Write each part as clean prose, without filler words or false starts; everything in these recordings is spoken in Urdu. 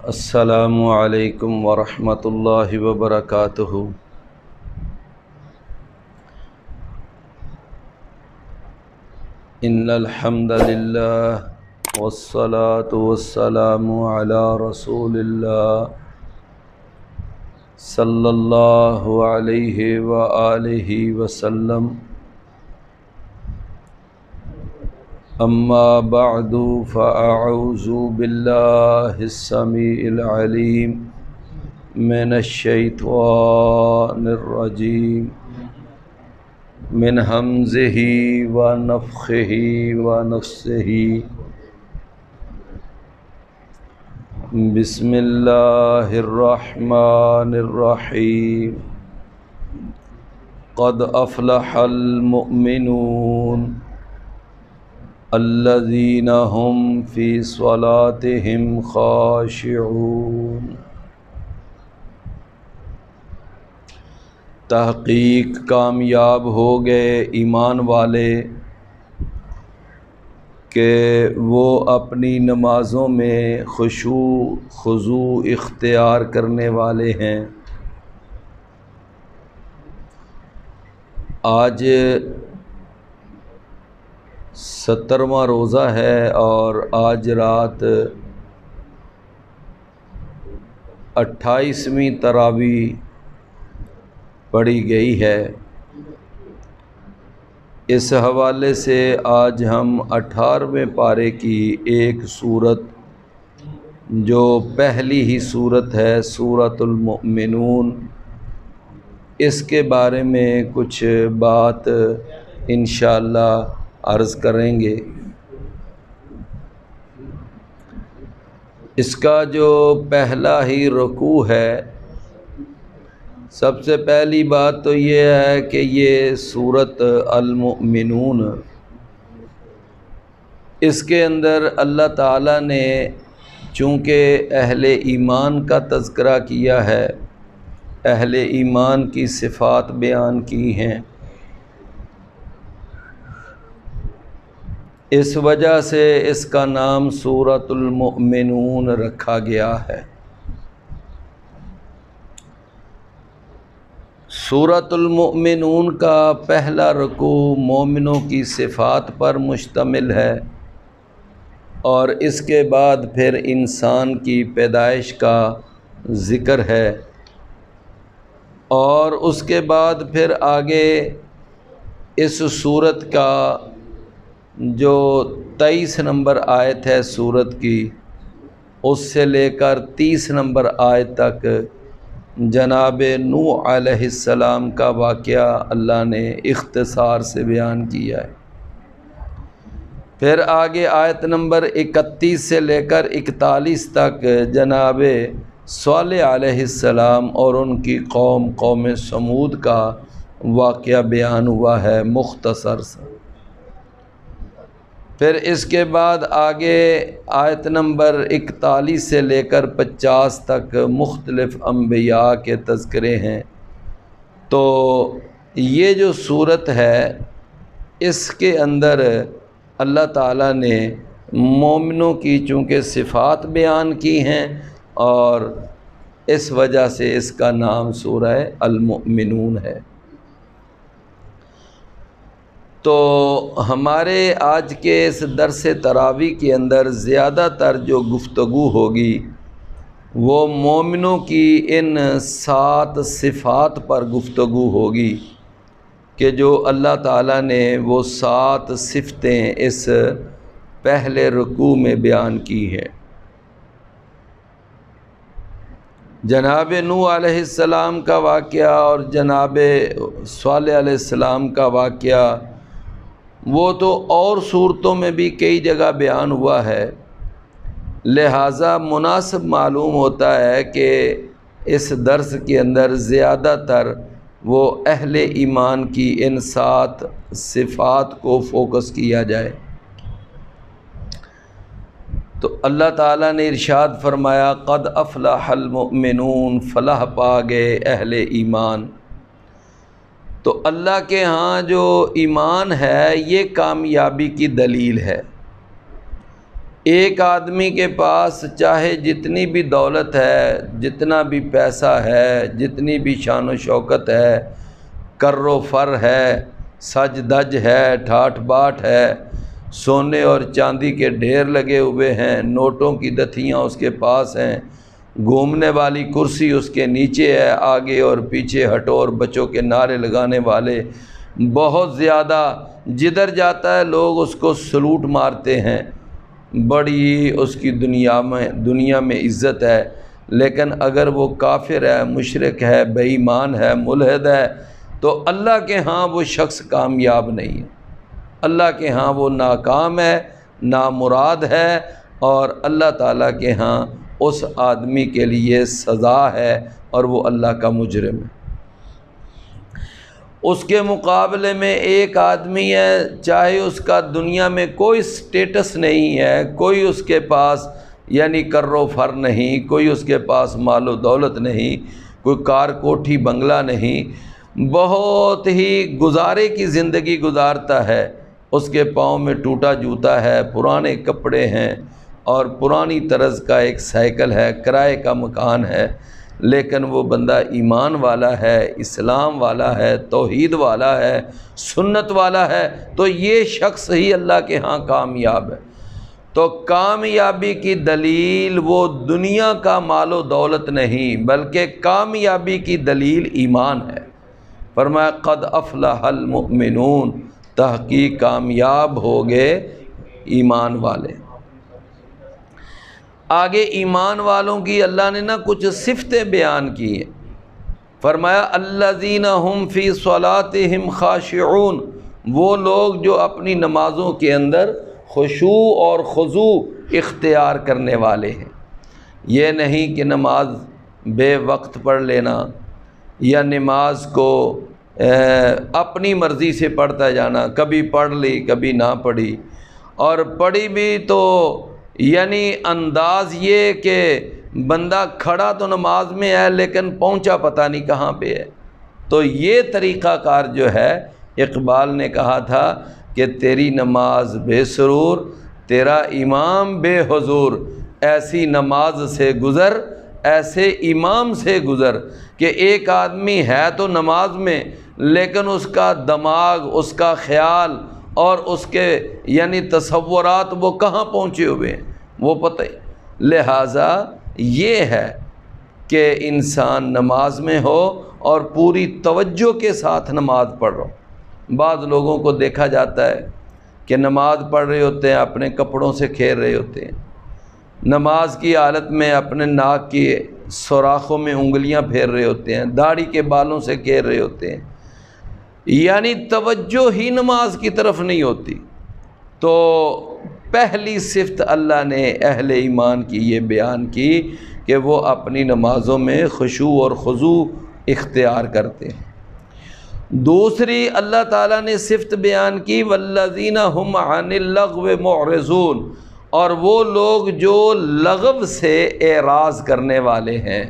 السلام علیکم ورحمۃ اللہ وبرکاتہ۔ ان الحمد للہ والصلاة والسلام علی رسول اللہ صلی اللہ علیہ وآلہ وسلم۔ اما بعد فاعوذ باللہ السمیع العلیم من الشیطان الرجیم من ہمزہ ونفخہ ونفثہ۔ بسم اللہ الرحمن الرحیم۔ قد افلح المؤمنون الذین هم فی صلاتهم خاشعون۔ تحقیق کامیاب ہو گئے ایمان والے کہ وہ اپنی نمازوں میں خشوع خضوع اختیار کرنے والے ہیں۔ آج 70واں روزہ ہے اور آج رات 28ویں تراویح پڑھی گئی ہے۔ اس حوالے سے آج ہم 18ویں پارے کی ایک سورت جو پہلی ہی سورت ہے سورۃ المؤمنون، اس کے بارے میں کچھ بات انشاءاللہ عرض کریں گے۔ اس کا جو پہلا ہی رکوع ہے، سب سے پہلی بات تو یہ ہے کہ یہ سورۃ المؤمنون، اس کے اندر اللہ تعالیٰ نے چونکہ اہل ایمان کا تذکرہ کیا ہے، اہل ایمان کی صفات بیان کی ہیں، اس وجہ سے اس کا نام سورۃ المؤمنون رکھا گیا ہے۔ سورۃ المؤمنون کا پہلا رکوع مومنوں کی صفات پر مشتمل ہے، اور اس کے بعد پھر انسان کی پیدائش کا ذکر ہے، اور اس کے بعد پھر آگے اس سورت کا جو 23 نمبر آیت ہے سورت کی، اس سے لے کر 30 نمبر آیت تک جناب نوح علیہ السلام کا واقعہ اللہ نے اختصار سے بیان کیا ہے۔ پھر آگے آیت نمبر 31 سے لے کر 41 تک جناب صالح علیہ السلام اور ان کی قوم سمود کا واقعہ بیان ہوا ہے مختصر سا۔ پھر اس کے بعد آگے آیت نمبر 41 سے لے کر 50 تک مختلف انبیاء کے تذکرے ہیں۔ تو یہ جو صورت ہے، اس کے اندر اللہ تعالیٰ نے مومنوں کی چونکہ صفات بیان کی ہیں، اور اس وجہ سے اس کا نام سورہ المؤمنون ہے۔ تو ہمارے آج کے اس درس تراویح کے اندر زیادہ تر جو گفتگو ہوگی وہ مومنوں کی ان 7 صفات پر گفتگو ہوگی کہ جو اللہ تعالیٰ نے وہ 7 صفتیں اس پہلے رکوع میں بیان کی ہیں۔ جناب نوح علیہ السلام کا واقعہ اور جناب صالح علیہ السلام کا واقعہ وہ تو اور صورتوں میں بھی کئی جگہ بیان ہوا ہے، لہٰذا مناسب معلوم ہوتا ہے کہ اس درس کے اندر زیادہ تر وہ اہل ایمان کی ان 7 صفات کو فوکس کیا جائے۔ تو اللہ تعالیٰ نے ارشاد فرمایا قد افلح المؤمنون، فلاح پا گئے اہل ایمان۔ تو اللہ کے ہاں جو ایمان ہے یہ کامیابی کی دلیل ہے، ایک آدمی کے پاس چاہے جتنی بھی دولت ہے، جتنا بھی پیسہ ہے، جتنی بھی شان و شوکت ہے، کر و فر ہے، سج دج ہے، ٹھاٹ باٹ ہے، سونے اور چاندی کے ڈھیر لگے ہوئے ہیں، نوٹوں کی دتھیاں اس کے پاس ہیں، گھومنے والی کرسی اس کے نیچے ہے، آگے اور پیچھے ہٹو اور بچوں کے نعرے لگانے والے بہت زیادہ، جدھر جاتا ہے لوگ اس کو سلوٹ مارتے ہیں، بڑی اس کی دنیا میں عزت ہے، لیکن اگر وہ کافر ہے، مشرک ہے، بے ایمان ہے، ملحد ہے، تو اللہ کے ہاں وہ شخص کامیاب نہیں ہے، اللہ کے ہاں وہ ناکام ہے، نامراد ہے، اور اللہ تعالیٰ کے ہاں اس آدمی کے لیے سزا ہے اور وہ اللہ کا مجرم ہے۔ اس کے مقابلے میں ایک آدمی ہے، چاہے اس کا دنیا میں کوئی سٹیٹس نہیں ہے، کوئی اس کے پاس یعنی کر و فر نہیں، کوئی اس کے پاس مال و دولت نہیں، کوئی کار کوٹھی بنگلہ نہیں، بہت ہی گزارے کی زندگی گزارتا ہے، اس کے پاؤں میں ٹوٹا جوتا ہے، پرانے کپڑے ہیں اور پرانی طرز کا ایک سائیکل ہے، کرائے کا مکان ہے، لیکن وہ بندہ ایمان والا ہے، اسلام والا ہے، توحید والا ہے، سنت والا ہے، تو یہ شخص ہی اللہ کے ہاں کامیاب ہے۔ تو کامیابی کی دلیل وہ دنیا کا مال و دولت نہیں، بلکہ کامیابی کی دلیل ایمان ہے۔ فرمایا قد افلح المؤمنون، تحقیق کامیاب ہو گئے ایمان والے۔ آگے ایمان والوں کی اللہ نے کچھ صفتیں بیان کی ہیں، فرمایا الذین ہم فی صلاتہم خاشعون، وہ لوگ جو اپنی نمازوں کے اندر خشوع اور خضوع اختیار کرنے والے ہیں۔ یہ نہیں کہ نماز بے وقت پڑھ لینا یا نماز کو اپنی مرضی سے پڑھتا جانا، کبھی پڑھ لی کبھی نہ پڑھی، اور پڑھی بھی تو یعنی انداز یہ کہ بندہ کھڑا تو نماز میں ہے لیکن پہنچا پتہ نہیں کہاں پہ ہے۔ تو یہ طریقہ کار جو ہے، اقبال نے کہا تھا کہ تیری نماز بے سرور، تیرا امام بے حضور، ایسی نماز سے گزر، ایسے امام سے گزر کہ ایک آدمی ہے تو نماز میں، لیکن اس کا دماغ، اس کا خیال اور اس کے یعنی تصورات وہ کہاں پہنچے ہوئے ہیں وہ پتہ ہی۔ لہٰذا یہ ہے کہ انسان نماز میں ہو اور پوری توجہ کے ساتھ نماز پڑھ رہا ہو۔ بعض لوگوں کو دیکھا جاتا ہے کہ نماز پڑھ رہے ہوتے ہیں، اپنے کپڑوں سے کھیر رہے ہوتے ہیں، نماز کی حالت میں اپنے ناک کی سوراخوں میں انگلیاں پھیر رہے ہوتے ہیں، داڑھی کے بالوں سے کھیر رہے ہوتے ہیں، یعنی توجہ ہی نماز کی طرف نہیں ہوتی۔ تو پہلی صفت اللہ نے اہل ایمان کی یہ بیان کی کہ وہ اپنی نمازوں میں خشوع اور خضوع اختیار کرتے ہیں۔ دوسری اللہ تعالیٰ نے صفت بیان کی والذین هم عن اللغو معرضون، اور وہ لوگ جو لغو سے اعراض کرنے والے ہیں،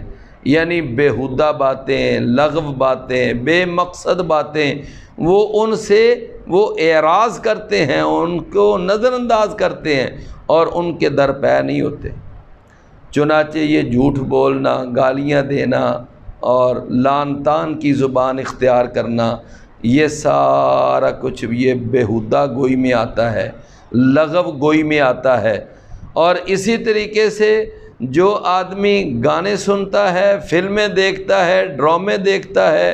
یعنی بیہودہ باتیں، لغو باتیں، بے مقصد باتیں، وہ ان سے وہ اعراض کرتے ہیں، ان کو نظر انداز کرتے ہیں اور ان کے در پے نہیں ہوتے۔ چنانچہ یہ جھوٹ بولنا، گالیاں دینا اور لعن طعن کی زبان اختیار کرنا، یہ سارا کچھ یہ بیہودہ گوئی میں آتا ہے، لغو گوئی میں آتا ہے۔ اور اسی طریقے سے جو آدمی گانے سنتا ہے، فلمیں دیکھتا ہے، ڈرامے دیکھتا ہے،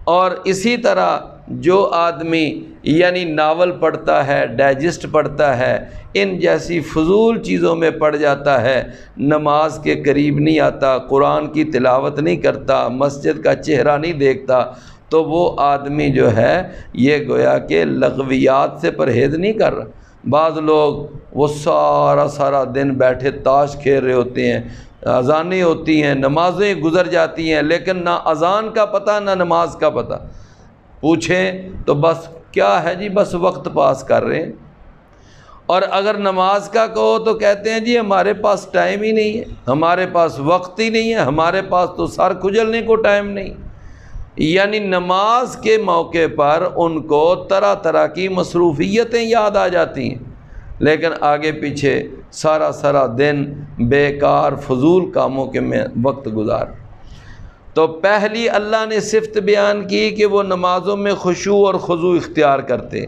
اور اسی طرح جو آدمی یعنی ناول پڑھتا ہے، ڈائجسٹ پڑھتا ہے، ان جیسی فضول چیزوں میں پڑ جاتا ہے، نماز کے قریب نہیں آتا، قرآن کی تلاوت نہیں کرتا، مسجد کا چہرہ نہیں دیکھتا، تو وہ آدمی جو ہے یہ گویا کہ لغویات سے پرہیز نہیں کر رہا۔ بعض لوگ وہ سارا دن بیٹھے تاش کھیل رہے ہوتے ہیں، اذانیں ہوتی ہیں، نمازیں گزر جاتی ہیں، لیکن نہ اذان کا پتہ نہ نماز کا پتہ، پوچھیں تو بس کیا ہے جی، بس وقت پاس کر رہے ہیں۔ اور اگر نماز کا کہو تو کہتے ہیں جی ہمارے پاس ٹائم ہی نہیں ہے، ہمارے پاس وقت ہی نہیں ہے، ہمارے پاس تو سر کھجلنے کو ٹائم نہیں۔ یعنی نماز کے موقع پر ان کو طرح طرح کی مصروفیتیں یاد آ جاتی ہیں، لیکن آگے پیچھے سارا دن بیکار فضول کاموں کے میں وقت گزار۔ تو پہلی اللہ نے صفت بیان کی کہ وہ نمازوں میں خشوع اور خضوع اختیار کرتے۔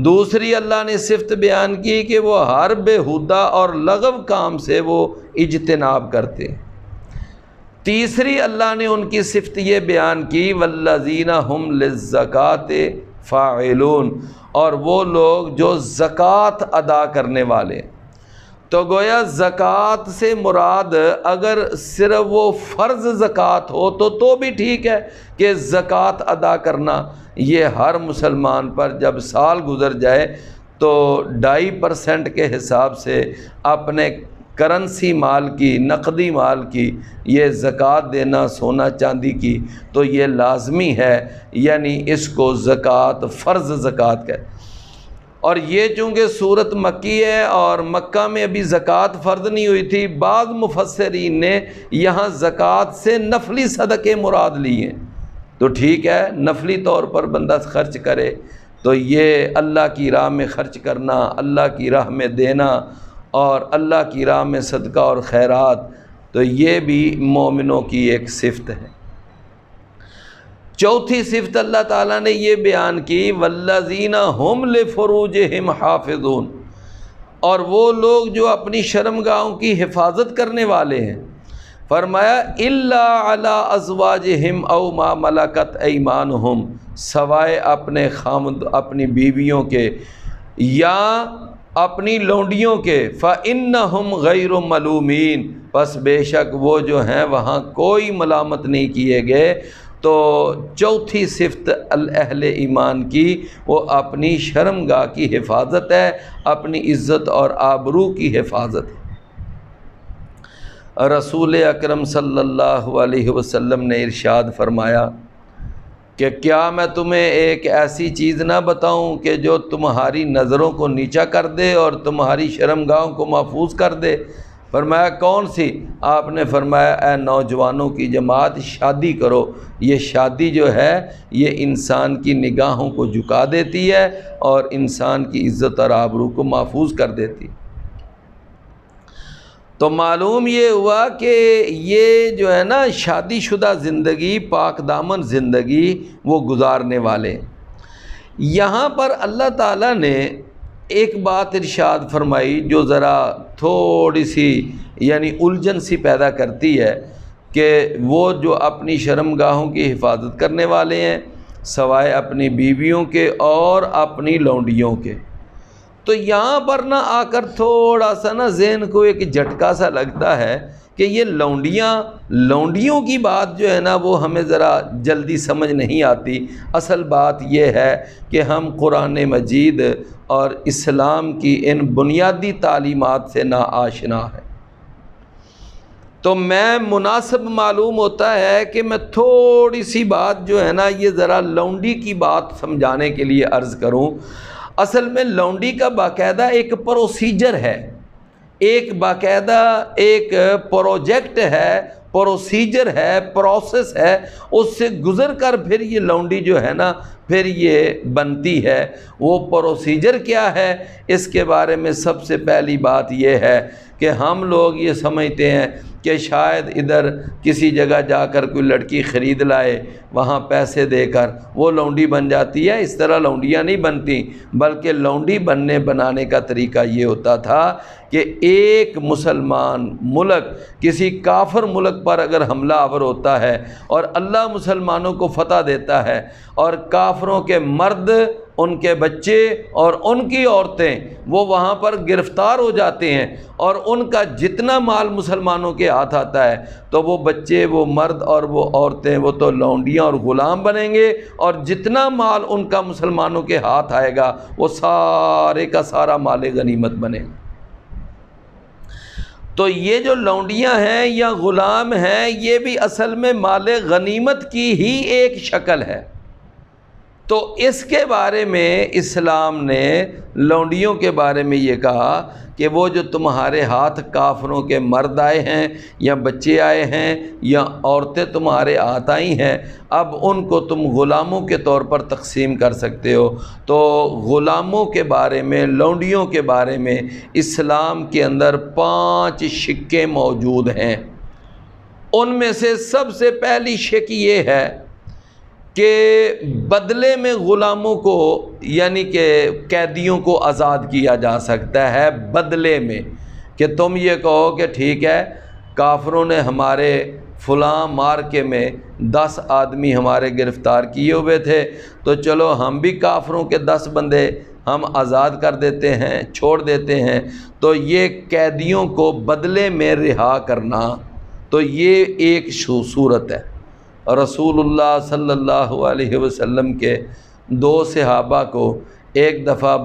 دوسری اللہ نے صفت بیان کی کہ وہ ہر بیہودہ اور لغو کام سے وہ اجتناب کرتے۔ تیسری اللہ نے ان کی صفت یہ بیان کی والذین ہم للزکوٰۃ فاعلون، اور وہ لوگ جو زکوٰۃ ادا کرنے والے۔ تو گویا زکوٰۃ سے مراد اگر صرف وہ فرض زکوٰۃ ہو تو بھی ٹھیک ہے کہ زکوٰۃ ادا کرنا یہ ہر مسلمان پر جب سال گزر جائے تو 2.5% کے حساب سے اپنے کرنسی مال کی، نقدی مال کی یہ زکوٰۃ دینا، سونا چاندی کی، تو یہ لازمی ہے، یعنی اس کو زکوٰۃ فرض زکوٰۃ کہتے۔ اور یہ چونکہ صورت مکی ہے اور مکہ میں ابھی زکوٰۃ فرض نہیں ہوئی تھی، بعض مفسرین نے یہاں زکوٰۃ سے نفلی صدقے مراد لی ہیں، تو ٹھیک ہے، نفلی طور پر بندہ خرچ کرے تو یہ اللہ کی راہ میں خرچ کرنا، اللہ کی راہ میں دینا اور اللہ کی راہ میں صدقہ اور خیرات، تو یہ بھی مومنوں کی ایک صفت ہے۔ چوتھی صفت اللہ تعالیٰ نے یہ بیان کی والذین ہم لفروجہم حافظون، اور وہ لوگ جو اپنی شرمگاہوں کی حفاظت کرنے والے ہیں۔ فرمایا الا علی ازواجہم او ما ملکت ایمانہم، سوائے اپنے خامد، اپنی بیویوں کے یا اپنی لونڈیوں کے، فإنہم غیر ملومین، پس بے شک وہ جو ہیں وہاں کوئی ملامت نہیں کیے گئے۔ تو چوتھی صفت اہل ایمان کی وہ اپنی شرمگاہ کی حفاظت ہے، اپنی عزت اور آبرو کی حفاظت ہے۔ رسول اکرم صلی اللہ علیہ وسلم نے ارشاد فرمایا کہ کیا میں تمہیں ایک ایسی چیز نہ بتاؤں کہ جو تمہاری نظروں کو نیچا کر دے اور تمہاری شرمگاہوں کو محفوظ کر دے؟ فرمایا کون سی؟ آپ نے فرمایا اے نوجوانوں کی جماعت، شادی کرو، یہ شادی جو ہے یہ انسان کی نگاہوں کو جھکا دیتی ہے اور انسان کی عزت اور آبرو کو محفوظ کر دیتی۔ تو معلوم یہ ہوا کہ یہ جو ہے نا شادی شدہ زندگی، پاک دامن زندگی وہ گزارنے والے۔ یہاں پر اللہ تعالیٰ نے ایک بات ارشاد فرمائی جو ذرا تھوڑی سی یعنی الجھن سی پیدا کرتی ہے کہ وہ جو اپنی شرمگاہوں کی حفاظت کرنے والے ہیں سوائے اپنی بیویوں کے اور اپنی لونڈیوں کے۔ تو یہاں پر نہ آ کر تھوڑا سا نا ذہن کو ایک جھٹکا سا لگتا ہے کہ یہ لونڈیوں کی بات جو ہے نا وہ ہمیں ذرا جلدی سمجھ نہیں آتی۔ اصل بات یہ ہے کہ ہم قرآن مجید اور اسلام کی ان بنیادی تعلیمات سے نا آشنا ہیں۔ تو میں مناسب معلوم ہوتا ہے کہ میں تھوڑی سی بات جو ہے نا یہ ذرا لونڈی کی بات سمجھانے کے لیے عرض کروں۔ اصل میں لونڈی کا باقاعدہ ایک پروسیجر ہے، ایک باقاعدہ ایک پروجیکٹ ہے، پروسیجر ہے، پروسیس ہے، اس سے گزر کر پھر یہ لونڈی جو ہے نا پھر یہ بنتی ہے۔ وہ پروسیجر کیا ہے اس کے بارے میں سب سے پہلی بات یہ ہے کہ ہم لوگ یہ سمجھتے ہیں کہ شاید ادھر کسی جگہ جا کر کوئی لڑکی خرید لائے، وہاں پیسے دے کر وہ لونڈی بن جاتی ہے۔ اس طرح لونڈیاں نہیں بنتی، بلکہ لونڈی بنانے کا طریقہ یہ ہوتا تھا کہ ایک مسلمان ملک کسی کافر ملک پر اگر حملہ آور ہوتا ہے اور اللہ مسلمانوں کو فتح دیتا ہے اور کافروں کے مرد، ان کے بچے اور ان کی عورتیں وہ وہاں پر گرفتار ہو جاتے ہیں اور ان کا جتنا مال مسلمانوں کے ہاتھ آتا ہے تو وہ بچے، وہ مرد اور وہ عورتیں وہ تو لونڈیاں اور غلام بنیں گے، اور جتنا مال ان کا مسلمانوں کے ہاتھ آئے گا وہ سارے کا سارا مال غنیمت بنے گا۔ تو یہ جو لونڈیاں ہیں یا غلام ہیں یہ بھی اصل میں مال غنیمت کی ہی ایک شکل ہے۔ تو اس کے بارے میں اسلام نے لونڈیوں کے بارے میں یہ کہا کہ وہ جو تمہارے ہاتھ کافروں کے مرد آئے ہیں یا بچے آئے ہیں یا عورتیں تمہارے ہاتھ آئی ہیں، اب ان کو تم غلاموں کے طور پر تقسیم کر سکتے ہو۔ تو غلاموں کے بارے میں، لونڈیوں کے بارے میں اسلام کے اندر 5 شقیں موجود ہیں۔ ان میں سے سب سے پہلی شق یہ ہے کہ بدلے میں غلاموں کو یعنی کہ قیدیوں کو آزاد کیا جا سکتا ہے، بدلے میں کہ تم یہ کہو کہ ٹھیک ہے کافروں نے ہمارے فلاں مارکے میں 10 آدمی ہمارے گرفتار کیے ہوئے تھے، تو چلو ہم بھی کافروں کے 10 بندے ہم آزاد کر دیتے ہیں، چھوڑ دیتے ہیں۔ تو یہ قیدیوں کو بدلے میں رہا کرنا، تو یہ ایک صورت ہے۔ رسول اللہ صلی اللہ علیہ وسلم کے 2 صحابہ کو ایک دفعہ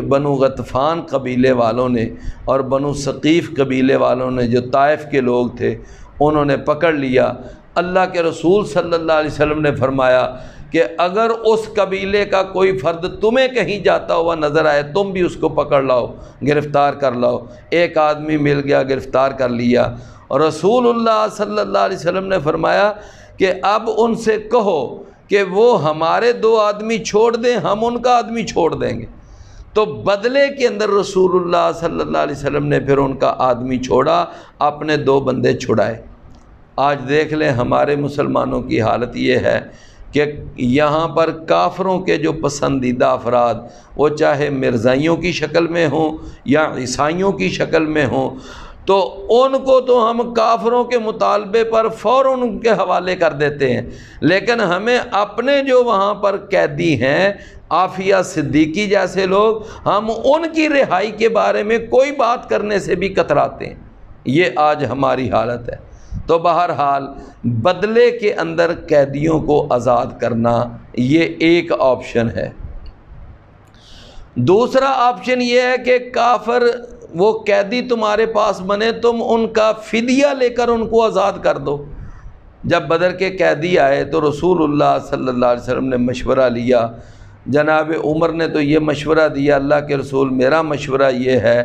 بنو غطفان قبیلے والوں نے اور بنو ثقیف قبیلے والوں نے، جو طائف کے لوگ تھے، انہوں نے پکڑ لیا۔ اللہ کے رسول صلی اللہ علیہ وسلم نے فرمایا کہ اگر اس قبیلے کا کوئی فرد تمہیں کہیں جاتا ہوا نظر آئے، تم بھی اس کو پکڑ لاؤ، گرفتار کر لاؤ۔ ایک آدمی مل گیا، گرفتار کر لیا، اور رسول اللہ صلی اللہ علیہ وسلم نے فرمایا کہ اب ان سے کہو کہ وہ ہمارے 2 آدمی چھوڑ دیں، ہم ان کا آدمی چھوڑ دیں گے۔ تو بدلے کے اندر رسول اللہ صلی اللہ علیہ وسلم نے پھر ان کا آدمی چھوڑا، اپنے 2 بندے چھڑائے۔ آج دیکھ لیں ہمارے مسلمانوں کی حالت یہ ہے کہ یہاں پر کافروں کے جو پسندیدہ افراد، وہ چاہے مرزائیوں کی شکل میں ہوں یا عیسائیوں کی شکل میں ہوں، تو ان کو تو ہم کافروں کے مطالبے پر فوراً ان کے حوالے کر دیتے ہیں، لیکن ہمیں اپنے جو وہاں پر قیدی ہیں، عافیہ صدیقی جیسے لوگ، ہم ان کی رہائی کے بارے میں کوئی بات کرنے سے بھی کتراتے ہیں۔ یہ آج ہماری حالت ہے۔ تو بہرحال بدلے کے اندر قیدیوں کو آزاد کرنا یہ ایک آپشن ہے۔ دوسرا آپشن یہ ہے کہ کافر وہ قیدی تمہارے پاس بنے، تم ان کا فدیہ لے کر ان کو آزاد کر دو۔ جب بدر کے قیدی آئے تو رسول اللہ صلی اللہ علیہ وسلم نے مشورہ لیا، جناب عمر نے تو یہ مشورہ دیا، اللہ کے رسول میرا مشورہ یہ ہے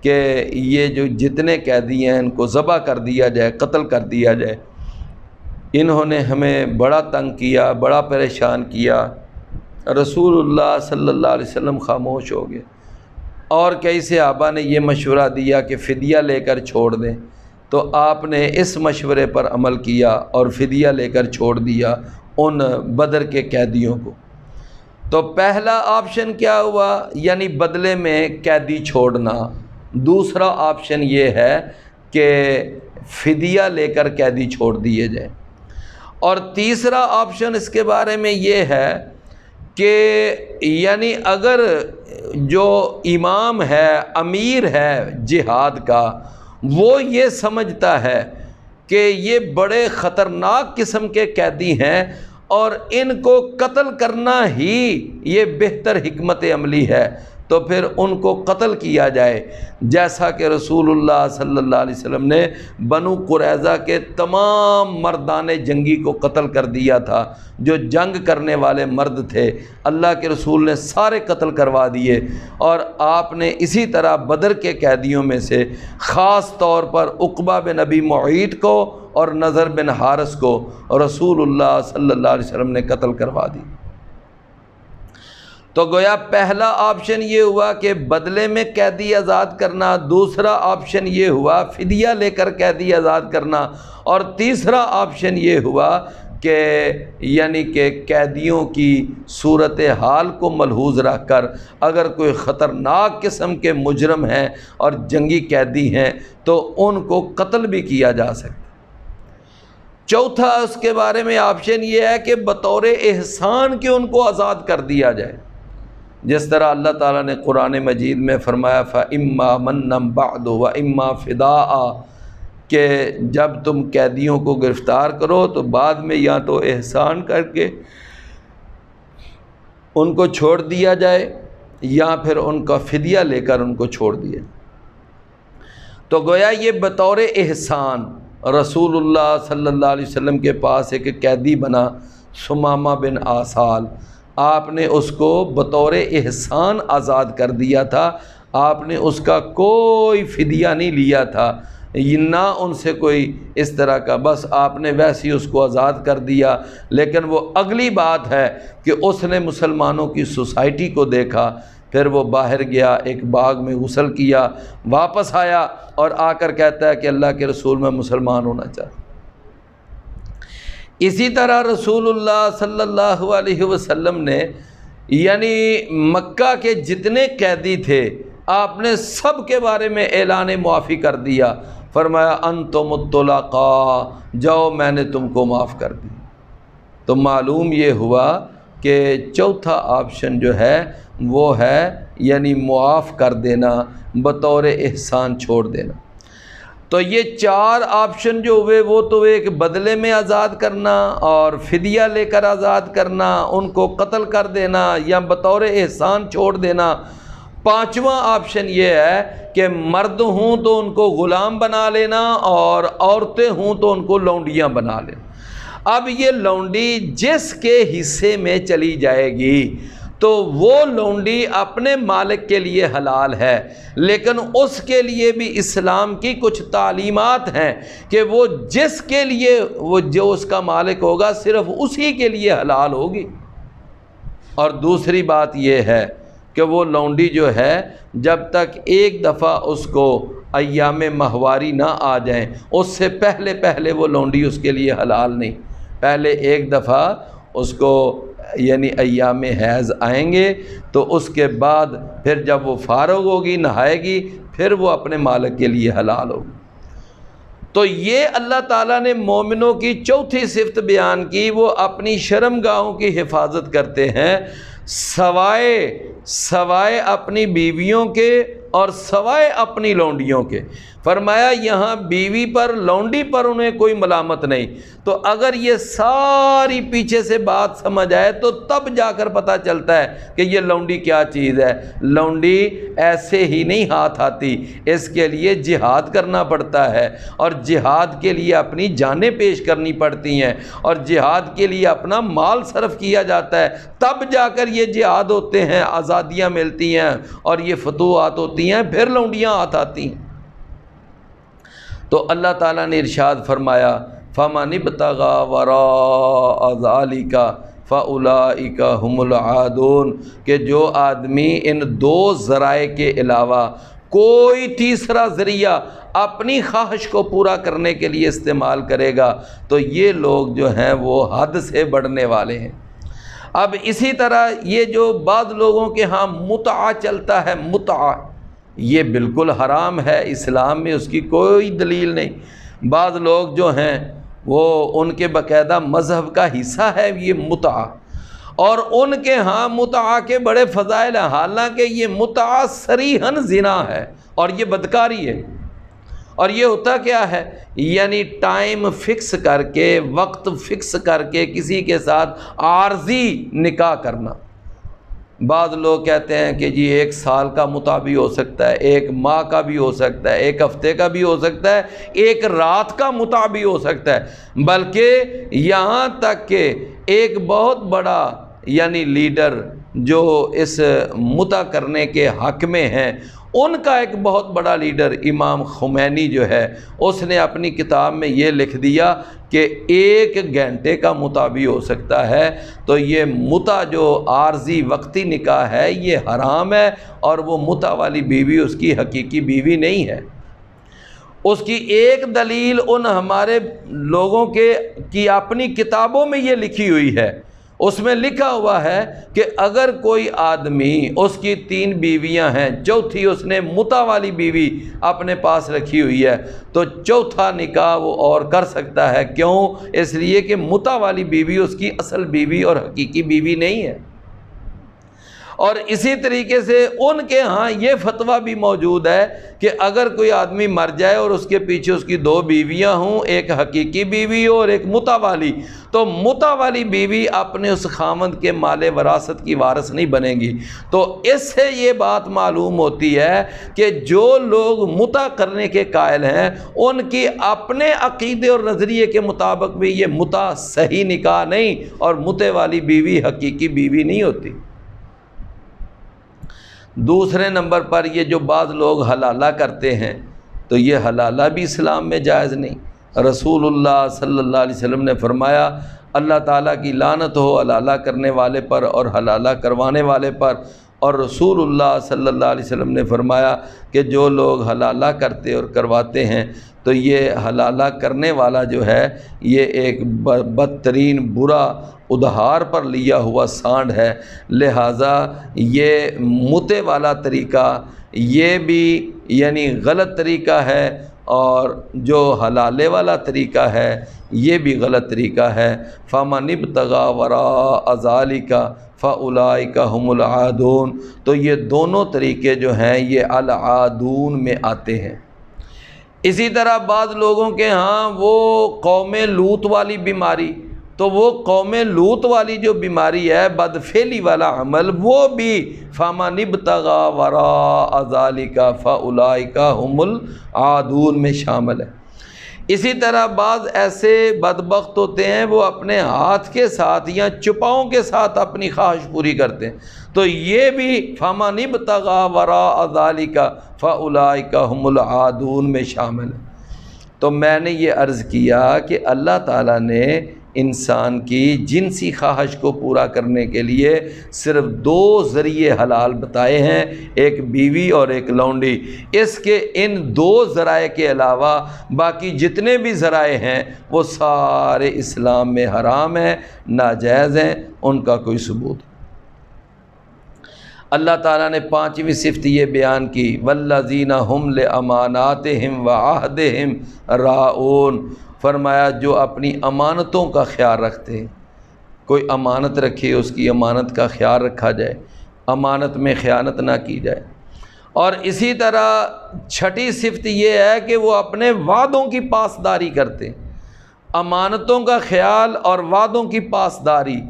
کہ یہ جو جتنے قیدی ہیں ان کو ذبح کر دیا جائے، قتل کر دیا جائے۔ انہوں نے ہمیں بڑا تنگ کیا، بڑا پریشان کیا۔ رسول اللہ صلی اللہ علیہ وسلم خاموش ہو گئے، اور کئی صحابہ نے یہ مشورہ دیا کہ فدیہ لے کر چھوڑ دیں، تو آپ نے اس مشورے پر عمل کیا اور فدیہ لے کر چھوڑ دیا ان بدر کے قیدیوں کو۔ تو پہلا آپشن کیا ہوا؟ یعنی بدلے میں قیدی چھوڑنا۔ دوسرا آپشن یہ ہے کہ فدیہ لے کر قیدی چھوڑ دیے جائیں۔ اور تیسرا آپشن اس کے بارے میں یہ ہے کہ یعنی اگر جو امام ہے، امیر ہے جہاد کا، وہ یہ سمجھتا ہے کہ یہ بڑے خطرناک قسم کے قیدی ہیں اور ان کو قتل کرنا ہی یہ بہتر حکمت عملی ہے، تو پھر ان کو قتل کیا جائے، جیسا کہ رسول اللہ صلی اللہ علیہ وسلم نے بنو قریظہ کے تمام مردان جنگی کو قتل کر دیا تھا۔ جو جنگ کرنے والے مرد تھے اللہ کے رسول نے سارے قتل کروا دیے، اور آپ نے اسی طرح بدر کے قیدیوں میں سے خاص طور پر عقبہ بن ابی معیط کو اور نضر بن حارث کو رسول اللہ صلی اللہ علیہ وسلم نے قتل کروا دی۔ تو گویا پہلا آپشن یہ ہوا کہ بدلے میں قیدی آزاد کرنا، دوسرا آپشن یہ ہوا فدیہ لے کر قیدی آزاد کرنا، اور تیسرا آپشن یہ ہوا کہ یعنی کہ قیدیوں کی صورتحال کو ملحوظ رکھ کر اگر کوئی خطرناک قسم کے مجرم ہیں اور جنگی قیدی ہیں تو ان کو قتل بھی کیا جا سکتا۔ چوتھا اس کے بارے میں آپشن یہ ہے کہ بطور احسان کے ان کو آزاد کر دیا جائے، جس طرح اللہ تعالیٰ نے قرآن مجید میں فرمایا فَإِمَّا مَنًّا بَعْدُ وَإِمَّا فِدَاءً، کہ جب تم قیدیوں کو گرفتار کرو تو بعد میں یا تو احسان کر کے ان کو چھوڑ دیا جائے یا پھر ان کا فدیہ لے کر ان کو چھوڑ دیا۔ تو گویا یہ بطور احسان رسول اللہ صلی اللہ علیہ وسلم کے پاس ایک قیدی بنا، سمامہ بن آسال، آپ نے اس کو بطور احسان آزاد کر دیا تھا، آپ نے اس کا کوئی فدیہ نہیں لیا تھا، نہ ان سے کوئی اس طرح کا، بس آپ نے ویسے ہی اس کو آزاد کر دیا۔ لیکن وہ اگلی بات ہے کہ اس نے مسلمانوں کی سوسائٹی کو دیکھا، پھر وہ باہر گیا، ایک باغ میں غسل کیا، واپس آیا اور آ کر کہتا ہے کہ اللہ کے رسول میں مسلمان ہونا چاہتا۔ اسی طرح رسول اللہ صلی اللہ علیہ وسلم نے یعنی مکہ کے جتنے قیدی تھے آپ نے سب کے بارے میں اعلان معافی کر دیا، فرمایا انتم الطلقاء، جاؤ میں نے تم کو معاف کر دی۔ تو معلوم یہ ہوا کہ چوتھا آپشن جو ہے وہ ہے یعنی معاف کر دینا، بطور احسان چھوڑ دینا۔ تو یہ چار آپشن جو ہوئے وہ تو ایک بدلے میں آزاد کرنا اور فدیہ لے کر آزاد کرنا، ان کو قتل کر دینا یا بطور احسان چھوڑ دینا۔ پانچواں آپشن یہ ہے کہ مرد ہوں تو ان کو غلام بنا لینا اور عورتیں ہوں تو ان کو لونڈیاں بنا لینا۔ اب یہ لونڈی جس کے حصے میں چلی جائے گی تو وہ لونڈی اپنے مالک کے لیے حلال ہے، لیکن اس کے لیے بھی اسلام کی کچھ تعلیمات ہیں کہ وہ جس کے لیے وہ جو اس کا مالک ہوگا صرف اسی کے لیے حلال ہوگی۔ اور دوسری بات یہ ہے کہ وہ لونڈی جو ہے جب تک ایک دفعہ اس کو ایام ماہواری نہ آ جائیں، اس سے پہلے وہ لونڈی اس کے لیے حلال نہیں۔ پہلے ایک دفعہ اس کو یعنی ایام حیض آئیں گے تو اس کے بعد پھر جب وہ فارغ ہوگی، نہائے گی، پھر وہ اپنے مالک کے لیے حلال ہوگی۔ تو یہ اللہ تعالیٰ نے مومنوں کی چوتھی صفت بیان کی، وہ اپنی شرمگاہوں کی حفاظت کرتے ہیں سوائے اپنی بیویوں کے اور سوائے اپنی لونڈیوں کے۔ فرمایا یہاں بیوی پر لونڈی پر انہیں کوئی ملامت نہیں۔ تو اگر یہ ساری پیچھے سے بات سمجھ آئے تو تب جا کر پتہ چلتا ہے کہ یہ لونڈی کیا چیز ہے۔ لونڈی ایسے ہی نہیں ہاتھ آتی، اس کے لیے جہاد کرنا پڑتا ہے، اور جہاد کے لیے اپنی جانیں پیش کرنی پڑتی ہیں، اور جہاد کے لیے اپنا مال صرف کیا جاتا ہے، تب جا کر یہ جہاد ہوتے ہیں، آزادیاں ملتی ہیں اور یہ فتوحات ہوتی ہیں، پھر لونڈیاں ہاتھ آتی ہیں۔ تو اللہ تعالیٰ نے ارشاد فرمایا فَمَنِ ابْتَغَىٰ وَرَاءَ ذَلِكَ فَأُولَٰئِكَ هُمُ الْعَادُونَ، کہ جو آدمی ان دو ذرائع کے علاوہ کوئی تیسرا ذریعہ اپنی خواہش کو پورا کرنے کے لیے استعمال کرے گا تو یہ لوگ جو ہیں وہ حد سے بڑھنے والے ہیں۔ اب اسی طرح یہ جو بعض لوگوں کے ہاں متعہ چلتا ہے، متعہ یہ بالکل حرام ہے، اسلام میں اس کی کوئی دلیل نہیں۔ بعض لوگ جو ہیں وہ ان کے باقاعدہ مذہب کا حصہ ہے یہ متعہ، اور ان کے ہاں متعہ کے بڑے فضائل ہیں، حالانکہ یہ متعہ صریحاً زنا ہے اور یہ بدکاری ہے۔ اور یہ ہوتا کیا ہے، یعنی ٹائم فکس کر کے، وقت فکس کر کے کسی کے ساتھ عارضی نکاح کرنا۔ بعض لوگ کہتے ہیں کہ جی 1 سال کا متعہ بھی ہو سکتا ہے، 1 ماہ کا بھی ہو سکتا ہے، 1 ہفتے کا بھی ہو سکتا ہے، 1 رات کا متعہ بھی ہو سکتا ہے، بلکہ یہاں تک کہ ایک بہت بڑا یعنی لیڈر جو اس متعہ کرنے کے حق میں ہیں، ان کا ایک بہت بڑا لیڈر امام خمینی جو ہے، اس نے اپنی کتاب میں یہ لکھ دیا کہ 1 گھنٹے کا متعہ بھی ہو سکتا ہے۔ تو یہ متعہ جو عارضی وقتی نکاح ہے یہ حرام ہے، اور وہ متعہ والی بیوی اس کی حقیقی بیوی نہیں ہے۔ اس کی ایک دلیل ان ہمارے لوگوں کی اپنی کتابوں میں یہ لکھی ہوئی ہے، اس میں لکھا ہوا ہے کہ اگر کوئی آدمی، اس کی 3 بیویاں ہیں، چوتھی اس نے متعہ والی بیوی اپنے پاس رکھی ہوئی ہے، تو چوتھا نکاح وہ اور کر سکتا ہے۔ کیوں؟ اس لیے کہ متعہ والی بیوی اس کی اصل بیوی اور حقیقی بیوی نہیں ہے۔ اور اسی طریقے سے ان کے ہاں یہ فتویٰ بھی موجود ہے کہ اگر کوئی آدمی مر جائے اور اس کے پیچھے اس کی 2 بیویاں ہوں، ایک حقیقی بیوی ہو اور ایک متع والی، تو متع والی بیوی اپنے اس خاوند کے مال وراثت کی وارث نہیں بنے گی۔ تو اس سے یہ بات معلوم ہوتی ہے کہ جو لوگ متع کرنے کے قائل ہیں ان کی اپنے عقیدے اور نظریے کے مطابق بھی یہ متع صحیح نکاح نہیں، اور متع والی بیوی حقیقی بیوی نہیں ہوتی۔ دوسرے نمبر پر یہ جو بعض لوگ حلالہ کرتے ہیں، تو یہ حلالہ بھی اسلام میں جائز نہیں۔ رسول اللہ صلی اللہ علیہ وسلم نے فرمایا اللہ تعالیٰ کی لعنت ہو حلالہ کرنے والے پر اور حلالہ کروانے والے پر، اور رسول اللہ صلی اللہ علیہ وسلم نے فرمایا کہ جو لوگ حلالہ کرتے اور کرواتے ہیں تو یہ حلالہ کرنے والا جو ہے یہ ایک بدترین برا ادھار پر لیا ہوا سانڈ ہے، لہٰذا یہ متع والا طریقہ یہ بھی یعنی غلط طریقہ ہے، اور جو حلالے والا طریقہ ہے یہ بھی غلط طریقہ ہے۔ فَمَنِ ابْتَغَىٰ وَرَاءَ ذَلِكَ فَأُولَٰئِكَ هُمُ الْعَادُونَ، تو یہ دونوں طریقے جو ہیں یہ العادون میں آتے ہیں۔ اسی طرح بعض لوگوں کے ہاں وہ قوم لوط والی بیماری، تو وہ قوم لوط والی جو بیماری ہے بدفعلی والا عمل، وہ بھی فَمَنِ ابْتَغَىٰ وَرَاءَ ذَلِكَ فَأُولَٰئِكَ هُمُ الْعَادُونَ میں شامل ہے۔ اسی طرح بعض ایسے بدبخت ہوتے ہیں وہ اپنے ہاتھ کے ساتھ یا چپاؤں کے ساتھ اپنی خواہش پوری کرتے ہیں، تو یہ بھی فَمَنِ ابْتَغَىٰ وَرَاءَ ذَلِكَ فَأُولَٰئِكَ هُمُ الْعَادُونَ میں شامل ہے۔ تو میں نے یہ عرض کیا کہ اللہ تعالیٰ نے انسان کی جنسی خواہش کو پورا کرنے کے لیے صرف 2 ذریعے حلال بتائے ہیں، ایک بیوی اور ایک لونڈی۔ اس کے ان 2 ذرائع کے علاوہ باقی جتنے بھی ذرائع ہیں وہ سارے اسلام میں حرام ہیں، ناجائز ہیں، ان کا کوئی ثبوت۔ اللہ تعالیٰ نے 5ویں صفت یہ بیان کی والذین ہم لاماناتہم وعہدہم راعون، فرمایا جو اپنی امانتوں کا خیال رکھتے ہیں، کوئی امانت رکھے اس کی امانت کا خیال رکھا جائے، امانت میں خیانت نہ کی جائے۔ اور اسی طرح 6ٹھی صفت یہ ہے کہ وہ اپنے وعدوں کی پاسداری کرتے ہیں، امانتوں کا خیال اور وعدوں کی پاسداری۔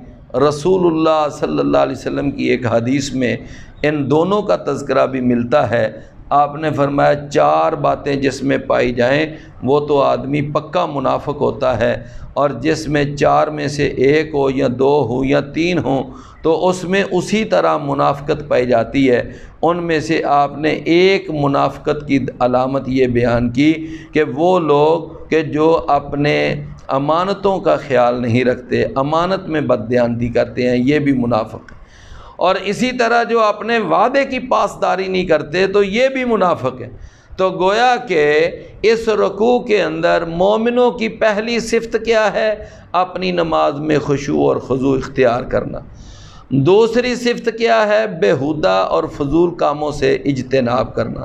رسول اللہ صلی اللہ علیہ وسلم کی ایک حدیث میں ان دونوں کا تذکرہ بھی ملتا ہے۔ آپ نے فرمایا 4 باتیں جس میں پائی جائیں وہ تو آدمی پکا منافق ہوتا ہے، اور جس میں 4 میں سے 1 ہو یا 2 ہو یا 3 ہوں تو اس میں اسی طرح منافقت پائی جاتی ہے۔ ان میں سے آپ نے ایک منافقت کی علامت یہ بیان کی کہ وہ لوگ کہ جو اپنے امانتوں کا خیال نہیں رکھتے، امانت میں بددیانتی کرتے ہیں، یہ بھی منافق ہے۔ اور اسی طرح جو اپنے وعدے کی پاسداری نہیں کرتے تو یہ بھی منافق ہے۔ تو گویا کہ اس رکوع کے اندر مومنوں کی پہلی صفت کیا ہے؟ اپنی نماز میں خشوع اور خضوع اختیار کرنا۔ دوسری صفت کیا ہے؟ بیہودہ اور فضول کاموں سے اجتناب کرنا۔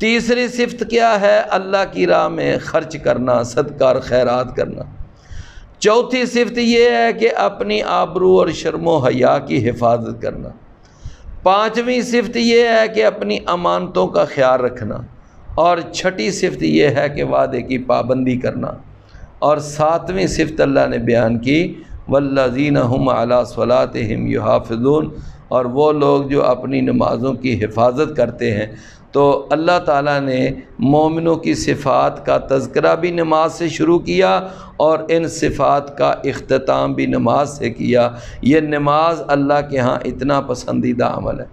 تیسری صفت کیا ہے؟ اللہ کی راہ میں خرچ کرنا، صدقہ اور خیرات کرنا۔ چوتھی صفت یہ ہے کہ اپنی آبرو اور شرم و حیا کی حفاظت کرنا۔ 5ویں صفت یہ ہے کہ اپنی امانتوں کا خیال رکھنا، اور 6ٹھی صفت یہ ہے کہ وعدے کی پابندی کرنا، اور 7ویں صفت اللہ نے بیان کی والذین هم علی صلاتہم یحافظون، اور وہ لوگ جو اپنی نمازوں کی حفاظت کرتے ہیں۔ تو اللہ تعالیٰ نے مومنوں کی صفات کا تذکرہ بھی نماز سے شروع کیا اور ان صفات کا اختتام بھی نماز سے کیا۔ یہ نماز اللہ کے ہاں اتنا پسندیدہ عمل ہے۔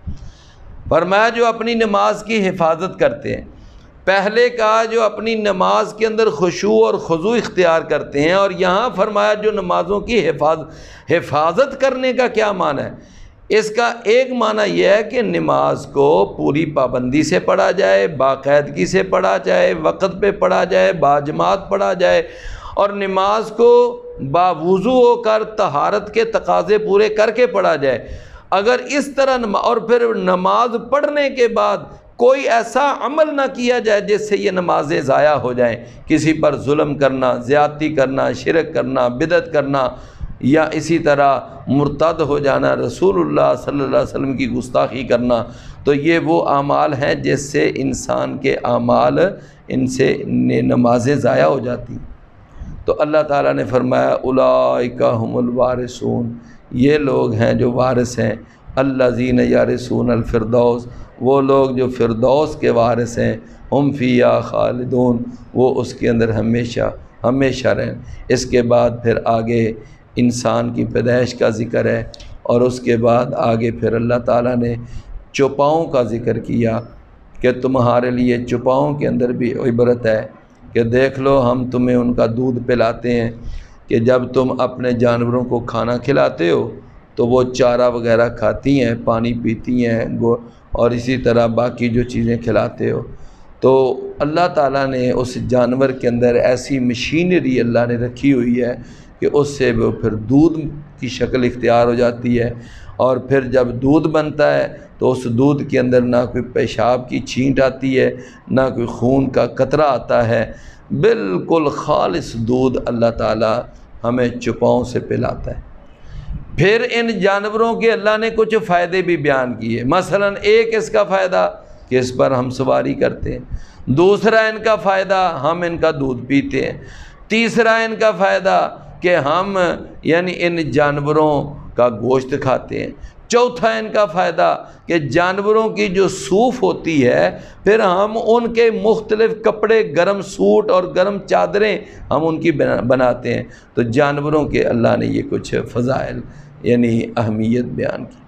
فرمایا جو اپنی نماز کی حفاظت کرتے ہیں، پہلے کہا جو اپنی نماز کے اندر خشوع اور خضوع اختیار کرتے ہیں، اور یہاں فرمایا جو نمازوں کی حفاظت کرنے کا کیا معنی ہے؟ اس کا ایک معنی یہ ہے کہ نماز کو پوری پابندی سے پڑھا جائے، باقاعدگی سے پڑھا جائے، وقت پہ پڑھا جائے، باجماعت پڑھا جائے، اور نماز کو باوضو ہو کر طہارت کے تقاضے پورے کر کے پڑھا جائے۔ اگر اس طرح اور پھر نماز پڑھنے کے بعد کوئی ایسا عمل نہ کیا جائے جس سے یہ نمازیں ضائع ہو جائیں، کسی پر ظلم کرنا، زیادتی کرنا، شرک کرنا، بدعت کرنا، یا اسی طرح مرتد ہو جانا، رسول اللہ صلی اللہ علیہ وسلم کی گستاخی کرنا، تو یہ وہ اعمال ہیں جس سے انسان کے اعمال، ان سے نمازیں ضائع ہو جاتی ہیں۔ تو اللہ تعالیٰ نے فرمایا اولئک ھم الوارثون، یہ لوگ ہیں جو وارث ہیں، الذین یرثون الفردوس، وہ لوگ جو فردوس کے وارث ہیں، ہم فیہا خالدون، وہ اس کے اندر ہمیشہ ہمیشہ رہیں۔ اس کے بعد پھر آگے انسان کی پیدائش کا ذکر ہے، اور اس کے بعد آگے پھر اللہ تعالیٰ نے چوپاؤں کا ذکر کیا کہ تمہارے لیے چوپاؤں کے اندر بھی عبرت ہے، کہ دیکھ لو ہم تمہیں ان کا دودھ پلاتے ہیں، کہ جب تم اپنے جانوروں کو کھانا کھلاتے ہو تو وہ چارہ وغیرہ کھاتی ہیں، پانی پیتی ہیں، اور اسی طرح باقی جو چیزیں کھلاتے ہو، تو اللہ تعالیٰ نے اس جانور کے اندر ایسی مشینری اللہ نے رکھی ہوئی ہے کہ اس سے وہ پھر دودھ کی شکل اختیار ہو جاتی ہے، اور پھر جب دودھ بنتا ہے تو اس دودھ کے اندر نہ کوئی پیشاب کی چھینٹ آتی ہے، نہ کوئی خون کا قطرہ آتا ہے، بالکل خالص دودھ اللہ تعالیٰ ہمیں چوپاؤں سے پلاتا ہے۔ پھر ان جانوروں کے اللہ نے کچھ فائدے بھی بیان کیے، مثلا ایک اس کا فائدہ کہ اس پر ہم سواری کرتے ہیں، دوسرا ان کا فائدہ ہم ان کا دودھ پیتے ہیں، تیسرا ان کا فائدہ کہ ہم یعنی ان جانوروں کا گوشت کھاتے ہیں، چوتھا ان کا فائدہ کہ جانوروں کی جو صوف ہوتی ہے پھر ہم ان کے مختلف کپڑے، گرم سوٹ اور گرم چادریں ہم ان کی بناتے ہیں۔ تو جانوروں کے اللہ نے یہ کچھ فضائل یعنی اہمیت بیان کی۔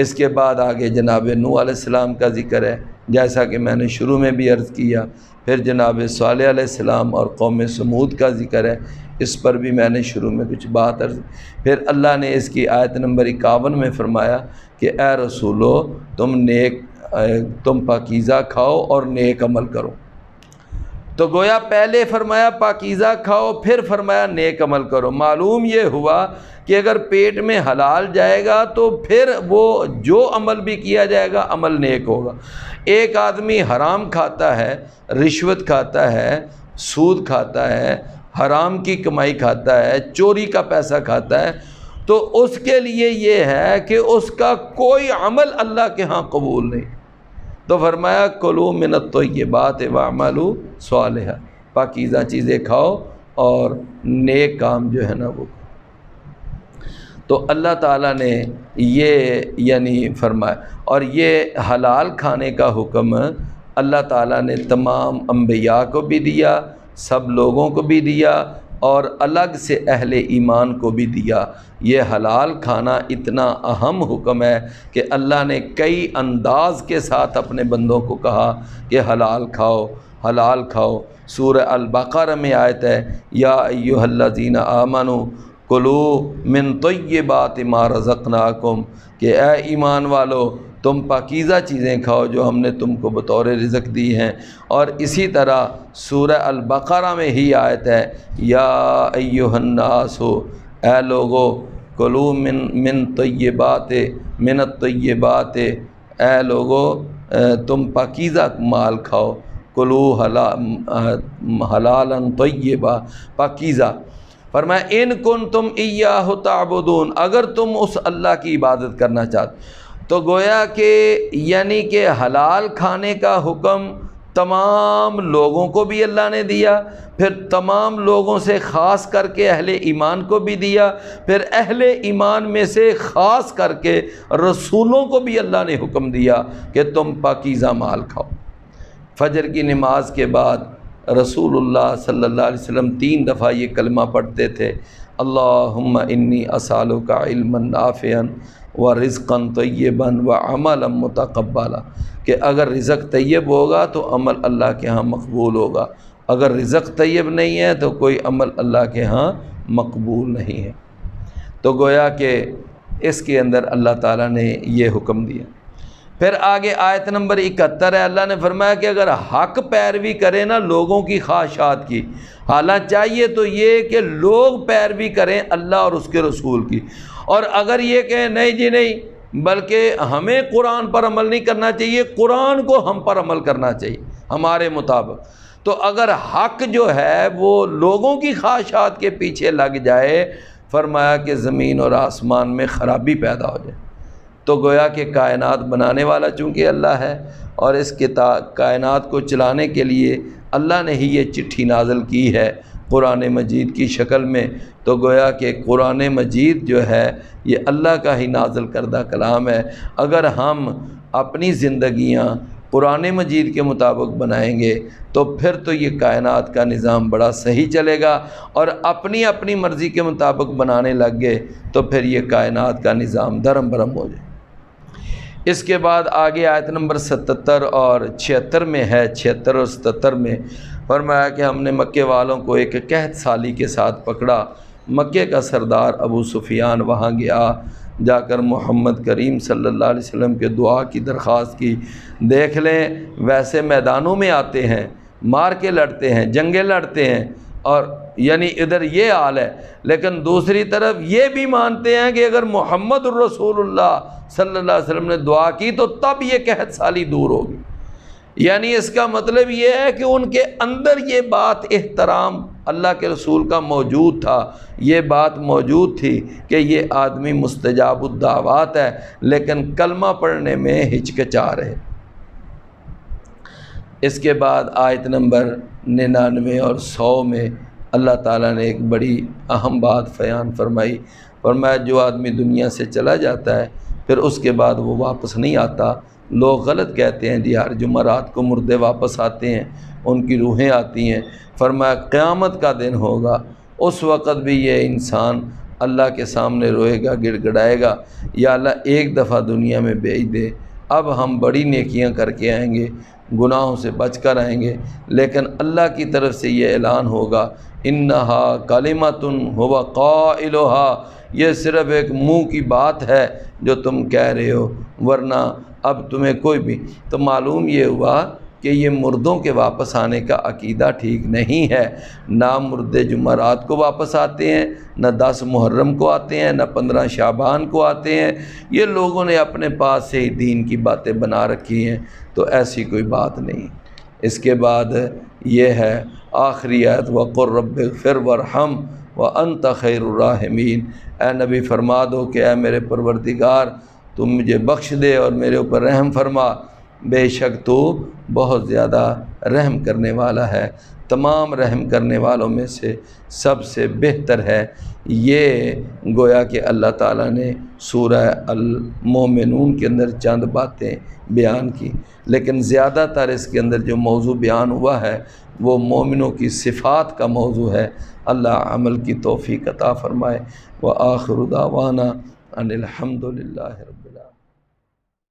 اس کے بعد آگے جناب نوح علیہ السلام کا ذکر ہے، جیسا کہ میں نے شروع میں بھی عرض کیا، پھر جناب صالح علیہ السلام اور قوم سمود کا ذکر ہے، اس پر بھی میں نے شروع میں کچھ بات عرض۔ پھر اللہ نے اس کی آیت نمبر 51 میں فرمایا کہ اے رسولو تم پاکیزہ کھاؤ اور نیک عمل کرو۔ تو گویا پہلے فرمایا پاکیزہ کھاؤ، پھر فرمایا نیک عمل کرو۔ معلوم یہ ہوا کہ اگر پیٹ میں حلال جائے گا تو پھر وہ جو عمل بھی کیا جائے گا عمل نیک ہوگا۔ ایک آدمی حرام کھاتا ہے، رشوت کھاتا ہے، سود کھاتا ہے، حرام کی کمائی کھاتا ہے، چوری کا پیسہ کھاتا ہے، تو اس کے لیے یہ ہے کہ اس کا کوئی عمل اللہ کے ہاں قبول نہیں۔ تو فرمایا کلوا من الطیبات واعملوا صالحا، پاکیزہ چیزیں کھاؤ اور نیک کام جو ہے نا وہ۔ تو اللہ تعالیٰ نے یہ یعنی فرمایا، اور یہ حلال کھانے کا حکم اللہ تعالیٰ نے تمام انبیاء کو بھی دیا، سب لوگوں کو بھی دیا، اور الگ سے اہل ایمان کو بھی دیا۔ یہ حلال کھانا اتنا اہم حکم ہے کہ اللہ نے کئی انداز کے ساتھ اپنے بندوں کو کہا کہ حلال کھاؤ، حلال کھاؤ۔ سورہ البقرہ میں آیت ہے یا ایھا الذین آمنوا کلوا من طیبات ما رزقناکم، کہ اے ایمان والو تم پاکیزہ چیزیں کھاؤ جو ہم نے تم کو بطور رزق دی ہیں۔ اور اسی طرح سورہ البقرہ میں ہی آیت ہے یا ایھا الناس، اے لوگو کلوا من طیبات من الطیبات، اے لوگو تم پاکیزہ مال کھاؤ، کلوا حلالا طیبا، پاکیزہ۔ فرمایا ان کنتم ایاہ تعبدون، اگر تم اس اللہ کی عبادت کرنا چاہتے۔ تو گویا کہ یعنی کہ حلال کھانے کا حکم تمام لوگوں کو بھی اللہ نے دیا، پھر تمام لوگوں سے خاص کر کے اہل ایمان کو بھی دیا، پھر اہل ایمان میں سے خاص کر کے رسولوں کو بھی اللہ نے حکم دیا کہ تم پاکیزہ مال کھاؤ۔ فجر کی نماز کے بعد رسول اللہ صلی اللہ علیہ وسلم 3 دفعہ یہ کلمہ پڑھتے تھے، اللہم انی اسألک علما نافعا ورزقا طیبا وعملا متقبلا، کہ اگر رزق طیب ہوگا تو عمل اللہ کے ہاں مقبول ہوگا، اگر رزق طیب نہیں ہے تو کوئی عمل اللہ کے ہاں مقبول نہیں ہے۔ تو گویا کہ اس کے اندر اللہ تعالیٰ نے یہ حکم دیا۔ پھر آگے آیت نمبر 71 ہے، اللہ نے فرمایا کہ اگر حق پیروی کرے نا لوگوں کی خواہشات کی، حالانکہ چاہیے تو یہ کہ لوگ پیروی کریں اللہ اور اس کے رسول کی، اور اگر یہ کہیں نہیں جی نہیں بلکہ ہمیں قرآن پر عمل نہیں کرنا چاہیے، قرآن کو ہم پر عمل کرنا چاہیے ہمارے مطابق، تو اگر حق جو ہے وہ لوگوں کی خواہشات کے پیچھے لگ جائے فرمایا کہ زمین اور آسمان میں خرابی پیدا ہو جائے۔ تو گویا کہ کائنات بنانے والا چونکہ اللہ ہے اور اس کائنات کو چلانے کے لیے اللہ نے ہی یہ چٹھی نازل کی ہے قرآن مجید کی شکل میں، تو گویا کہ قرآن مجید جو ہے یہ اللہ کا ہی نازل کردہ کلام ہے۔ اگر ہم اپنی زندگیاں قرآن مجید کے مطابق بنائیں گے تو پھر تو یہ کائنات کا نظام بڑا صحیح چلے گا، اور اپنی مرضی کے مطابق بنانے لگ گئے تو پھر یہ کائنات کا نظام دھرم برہم ہو جائے۔ اس کے بعد آگے آیت نمبر 77 اور 76 میں ہے، 76 اور 77 میں فرمایا کہ ہم نے مکے والوں کو ایک قحط سالی کے ساتھ پکڑا۔ مکے کا سردار ابو سفیان وہاں گیا، جا کر محمد کریم صلی اللہ علیہ وسلم کے دعا کی درخواست کی۔ دیکھ لیں ویسے میدانوں میں آتے ہیں، مار کے لڑتے ہیں، جنگیں لڑتے ہیں، اور یعنی ادھر یہ حال ہے، لیکن دوسری طرف یہ بھی مانتے ہیں کہ اگر محمد الرسول اللہ صلی اللہ علیہ وسلم نے دعا کی تو تب یہ قحط سالی دور ہوگی۔ یعنی اس کا مطلب یہ ہے کہ ان کے اندر یہ بات احترام اللہ کے رسول کا موجود تھا، یہ بات موجود تھی کہ یہ آدمی مستجاب الدعوات ہے، لیکن کلمہ پڑھنے میں ہچکچا رہے۔ اس کے بعد آیت نمبر 99 اور 100 میں اللہ تعالیٰ نے ایک بڑی اہم بات بیان فرمائی۔ فرمایا جو آدمی دنیا سے چلا جاتا ہے پھر اس کے بعد وہ واپس نہیں آتا۔ لوگ غلط کہتے ہیں جی ہر جمعرات کو مردے واپس آتے ہیں، ان کی روحیں آتی ہیں۔ فرمایا قیامت کا دن ہوگا، اس وقت بھی یہ انسان اللہ کے سامنے روئے گا، گڑ گڑائے گا، یا اللہ ایک دفعہ دنیا میں بھیج دے، اب ہم بڑی نیکیاں کر کے آئیں گے، گناہوں سے بچ کر آئیں گے۔ لیکن اللہ کی طرف سے یہ اعلان ہوگا انہا کلمۃ ہو قائلھا، یہ صرف ایک منہ کی بات ہے جو تم کہہ رہے ہو، ورنہ اب تمہیں کوئی بھی۔ تو معلوم یہ ہوا کہ یہ مردوں کے واپس آنے کا عقیدہ ٹھیک نہیں ہے۔ نہ مردے جمعرات کو واپس آتے ہیں، نہ 10 محرم کو آتے ہیں، نہ 15 شعبان کو آتے ہیں۔ یہ لوگوں نے اپنے پاس سے ہی دین کی باتیں بنا رکھی ہیں، تو ایسی کوئی بات نہیں۔ اس کے بعد یہ ہے آخری آیت وَقُلْ رَبِّ اغْفِرْ وَارْحَمْ وَأَنْتَ خَيْرُ الرَّاحِمِينَ، اے نبی فرما دو کہ اے میرے پروردگار تم مجھے بخش دے اور میرے اوپر رحم فرما، بے شک تو بہت زیادہ رحم کرنے والا ہے، تمام رحم کرنے والوں میں سے سب سے بہتر ہے۔ یہ گویا کہ اللہ تعالیٰ نے سورہ المومنون کے اندر چند باتیں بیان کی، لیکن زیادہ تر اس کے اندر جو موضوع بیان ہوا ہے وہ مومنوں کی صفات کا موضوع ہے۔ اللہ عمل کی توفیق عطا فرمائے۔ وآخر دعوانا ان الحمد للہ رب العالمین۔